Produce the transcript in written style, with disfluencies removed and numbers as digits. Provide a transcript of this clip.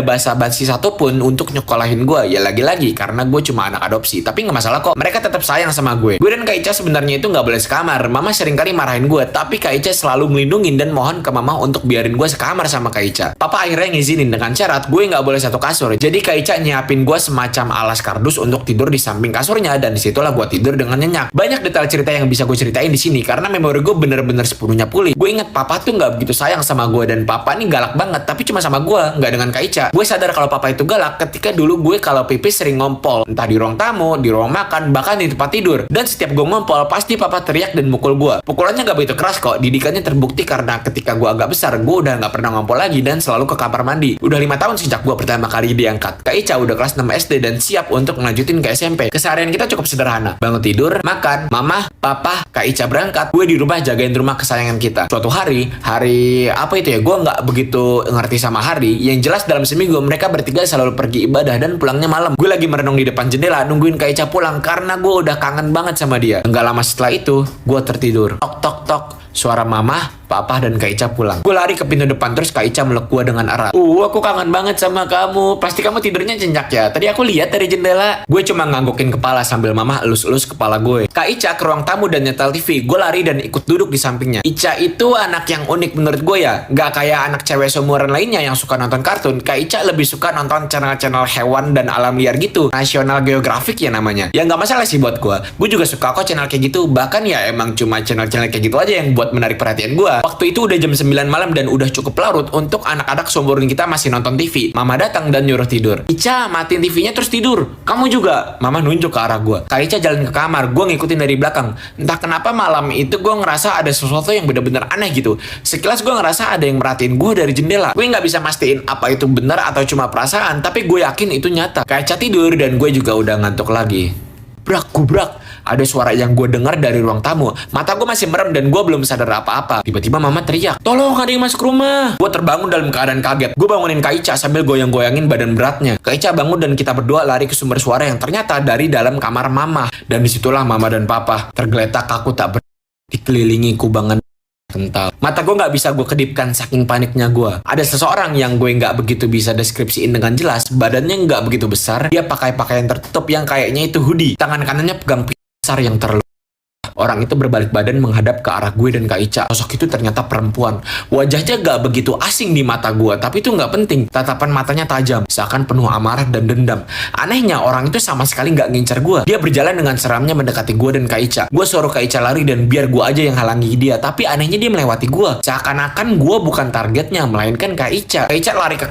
basa-basi satupun untuk nyekolahin gue. Ya lagi-lagi karena gue cuma anak adopsi. Tapi nggak masalah kok, mereka tetap sayang sama gue. Gue dan Kak Ica sebenarnya itu nggak boleh sekamar. Mama sering kali marahin gue, tapi Kak Ica selalu ngelindungin dan mohon ke mama untuk biarin gue sekamar sama Kak Ica. Papa akhirnya ngizinin dengan syarat gue nggak boleh satu kasur. Jadi Kak Ica nyiapin gue semacam alas kardus untuk tidur di samping kasurnya, dan disitulah gue tidur dengan nyenyak. Banyak detail cerita yang bisa gue ceritain di sini karena memori gue bener-bener sepenuhnya pulih. Gue inget papa tuh nggak begitu sayang sama gue, dan papa nih galak banget, tapi cuma sama gue, nggak dengan Kak Ica. Gue sadar kalau papa itu galak ketika dulu gue kalau pipis sering ngompol, entah di ruang tamu, di ruang makan, bahkan di tempat tidur. Dan setiap gue ngompol, pasti papa teriak dan mukul gue. Pukulannya nggak begitu keras kok, didikannya terbukti karena ketika gue agak besar, gue udah nggak pernah ngompol lagi dan selalu ke kamar mandi. Udah 5 tahun sejak gue pertama kali diangkat. Kak Ica udah kelas 6 SD dan siap untuk ngelanjutin ke SMP. Keseharian kita cukup sederhana. Bangun tidur, makan, mama, papa, Kak Ica berangkat. Gue di rumah jagain rumah kesayangan kita. Suatu hari apa itu ya? Gue nggak begitu ngerti sama hari. Yang jelas dalam seminggu mereka bertiga selalu pergi ibadah dan pulangnya malam. Gue lagi merenung di depan jendela nungguin Kak Ica pulang karena gue udah kangen banget sama dia. Enggak lama setelah itu, gue tertidur. Tok tok tok. Suara mama, papa, dan Kak Ica pulang. Gue lari ke pintu depan, terus Kak Ica meluk gue dengan erat. Aku kangen banget sama kamu. Pasti kamu tidurnya nyenyak ya. Tadi aku lihat dari jendela. Gue cuma nganggukin kepala sambil mama elus-elus kepala gue. Kak Ica ke ruang tamu dan nyetel TV. Gue lari dan ikut duduk di sampingnya. Ica itu anak yang unik menurut gue ya. Gak kayak anak cewek seumuran lainnya yang suka nonton kartun. Kak Ica lebih suka nonton channel-channel hewan dan alam liar gitu. National Geographic ya namanya. Ya gak masalah sih buat gue. Gue juga suka kok channel kayak gitu. Bahkan ya emang cuma channel-channel kayak gitu aja yang buat menarik perhatian gue. Waktu itu udah jam 9 malam dan udah cukup larut untuk anak-anak seumuran kita masih nonton TV. Mama datang dan nyuruh tidur. Ica, matiin TV-nya terus tidur. Kamu juga. Mama nunjuk ke arah gue. Kak Ica jalan ke kamar. Gue ngikutin dari belakang. Entah kenapa malam itu gue ngerasa ada sesuatu yang bener-bener aneh gitu. Sekilas gue ngerasa ada yang merhatiin gue dari jendela. Gue nggak bisa mastiin apa itu benar atau cuma perasaan, tapi gue yakin itu nyata. Kak Ica tidur dan gue juga udah ngantuk lagi. Brak, gubrak. Ada suara yang gue dengar dari ruang tamu. Mata gue masih merem dan gue belum sadar apa-apa. Tiba-tiba mama teriak, "Tolong, ada yang masuk rumah." Gue terbangun dalam keadaan kaget. Gue bangunin Kak Ica sambil goyang-goyangin badan beratnya. Kak Ica bangun dan kita berdua lari ke sumber suara yang ternyata dari dalam kamar mama. Dan disitulah mama dan papa tergeletak kaku tak dikelilingi kubangan kental. Mata gue nggak bisa gue kedipkan saking paniknya gue. Ada seseorang yang gue nggak begitu bisa deskripsiin dengan jelas. Badannya nggak begitu besar. Dia pakai pakaian tertutup yang kayaknya itu hoodie. Tangan kanannya pegang besar yang terlalu. Orang itu berbalik badan menghadap ke arah gue dan Kak Ica. Sosok itu ternyata perempuan. Wajahnya gak begitu asing di mata gue, tapi itu gak penting. Tatapan matanya tajam, seakan penuh amarah dan dendam. Anehnya, orang itu sama sekali gak ngincar gue. Dia berjalan dengan seramnya mendekati gue dan Kak Ica. Gue suruh Kak Ica lari dan biar gue aja yang halangi dia. Tapi anehnya dia melewati gue. Seakan-akan gue bukan targetnya, melainkan Kak Ica. Kak Ica lari ke